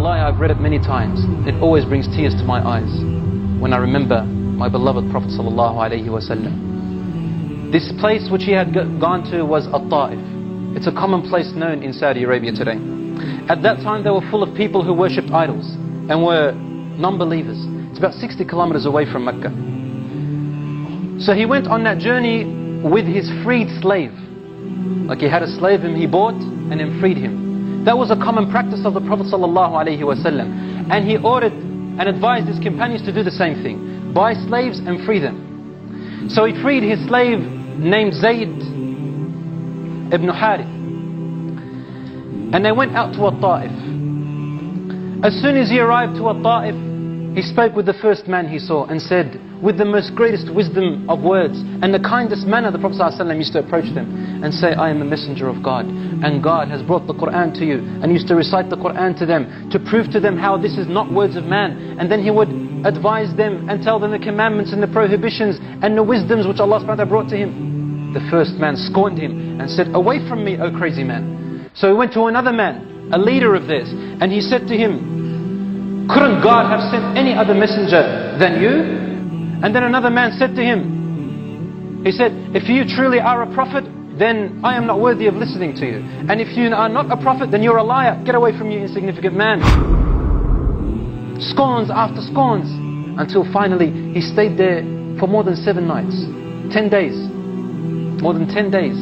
Wallahi, I've read it many times. It always brings tears to my eyes when I remember my beloved Prophet sallallahu alaihi wasallam. This place which he had gone to was Al-Ta'if. It's a common place known in Saudi Arabia today. At that time they were full of people who worshipped idols and were non-believers. It's about 60 kilometers away from Makkah. So he went on that journey with his freed slave. Like he had a slave whom he bought and then freed him. That was a common practice of the Prophet sallallahu alaihi wasallam. And he ordered and advised his companions to do the same thing. Buy slaves and free them. So he freed his slave named Zayd ibn Harith. And they went out to Al-Ta'if. As soon as he arrived to Al-Ta'if, he spoke with the first man he saw and said, with the most greatest wisdom of words and the kindest manner, the Prophet ﷺ used to approach them and say, I am a messenger of God, and God has brought the Quran to you, and used to recite the Quran to them to prove to them how this is not words of man. And then he would advise them and tell them the commandments and the prohibitions and the wisdoms which Allah subhanahu wa ta'ala brought to him. The first man scorned him and said, away from me, O crazy man. So he went to another man, a leader of theirs, and he said to him, couldn't God have sent any other messenger than you? And then another man said to him, he said, if you truly are a prophet, then I am not worthy of listening to you. And if you are not a prophet, then you're a liar. Get away from me, insignificant man. Scorns after scorns, until finally he stayed there for more than 7 nights, 10 days, more than 10 days,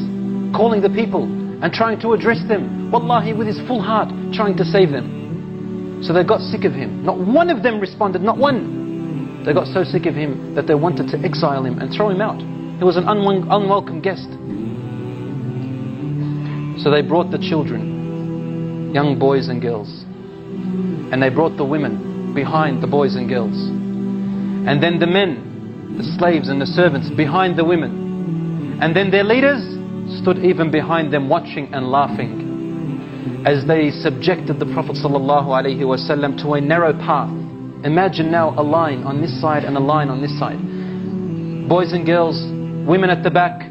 calling the people and trying to address them, wallahi, with his full heart, trying to save them. So they got sick of him. Not one of them responded, not one. They got so sick of him that they wanted to exile him and throw him out. He was an unwelcome guest. So they brought the children, young boys and girls, and they brought the women behind the boys and girls, and then the men, the slaves and the servants behind the women, and then their leaders stood even behind them watching and laughing as they subjected the Prophet ﷺ to a narrow path. Imagine now a line on this side and a line on this side. Boys and girls, women at the back,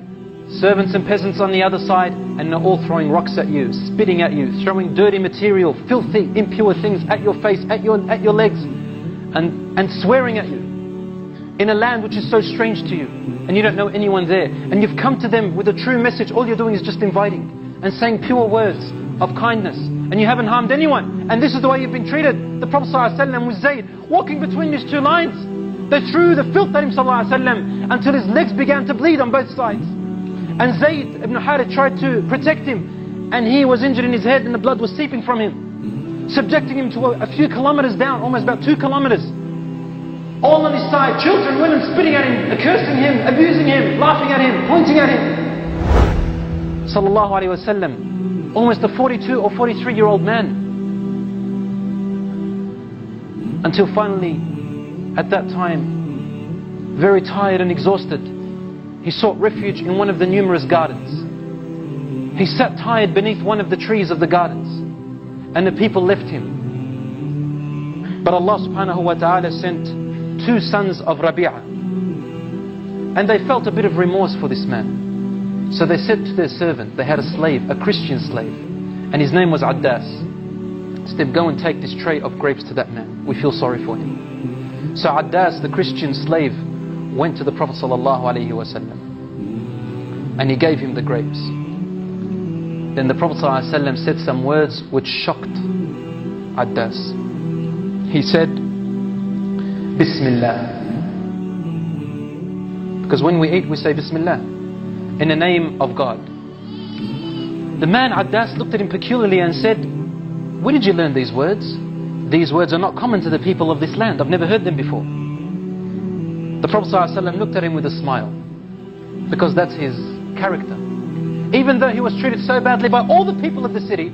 servants and peasants on the other side, and they're all throwing rocks at you, spitting at you, throwing dirty material, filthy, impure things at your face, at your legs, and swearing at you in a land which is so strange to you, and you don't know anyone there, and you've come to them with a true message. All you're doing is just inviting and saying pure words of kindness, and you haven't harmed anyone, and this is the way you've been treated. The Prophet ﷺ was Zayd, walking between these two lines. They threw the filth at him ﷺ until his legs began to bleed on both sides. And Zayd ibn Harith tried to protect him, and he was injured in his head and the blood was seeping from him, subjecting him to a few kilometers down, almost about 2 kilometers. All on his side, children, women spitting at him, cursing him, abusing him, laughing at him, pointing at him. Sallallahu alayhi wa sallam. Almost a 42 or 43-year-old man. Until finally, at that time, very tired and exhausted, he sought refuge in one of the numerous gardens. He sat tired beneath one of the trees of the gardens, and the people left him. But Allah subhanahu wa ta'ala sent 2 sons of Rabi'ah, and they felt a bit of remorse for this man. So they said to their servant, they had a slave, a Christian slave, and his name was Addas. Said, go and take this tray of grapes to that man. We feel sorry for him. So Addas, the Christian slave, went to the Prophet ﷺ, and he gave him the grapes. Then the Prophet ﷺ said some words which shocked Addas. He said, Bismillah. Because when we eat, we say Bismillah, in the name of God. The man Addas looked at him peculiarly and said, where did you learn these words? These words are not common to the people of this land. I've never heard them before. The Prophet ﷺ looked at him with a smile, because that's his character. Even though he was treated so badly by all the people of the city.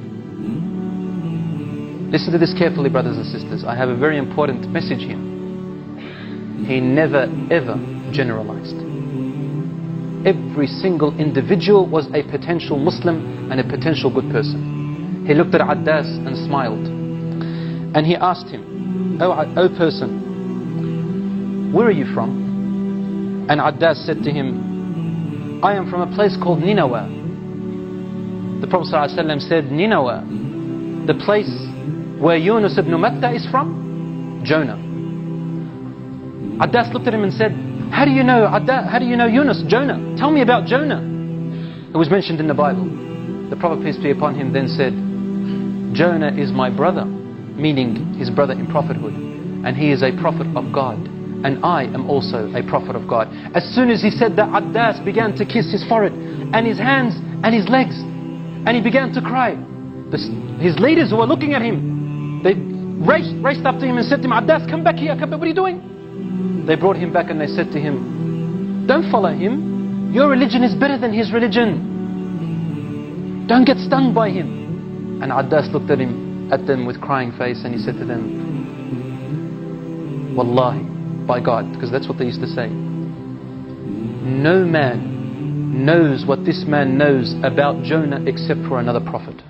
Listen to this carefully, brothers and sisters. I have a very important message here. He never ever generalized. Every single individual was a potential Muslim and a potential good person. He looked at Addas and smiled, and he asked him, O person, where are you from? And Addas said to him, I am from a place called Nineveh. The Prophet ﷺ said, Nineveh, the place where Yunus ibn Matta is from? Jonah. Addas looked at him and said, how do you know Yunus, Jonah? Tell me about Jonah. It was mentioned in the Bible. The Prophet, peace be upon him, then said, Jonah is my brother, meaning his brother in prophethood, and he is a prophet of God, and I am also a prophet of God. As soon as he said that, Addas began to kiss his forehead and his hands and his legs, and he began to cry. His leaders who were looking at him, they raced up to him and said to him, Addas, come back here, come back, what are you doing? They brought him back and they said to him, don't follow him, your religion is better than his religion. Don't get stung by him. And Addas looked at them with crying face, and he said to them, Wallahi, by God, because that's what they used to say, no man knows what this man knows about Jonah except for another prophet.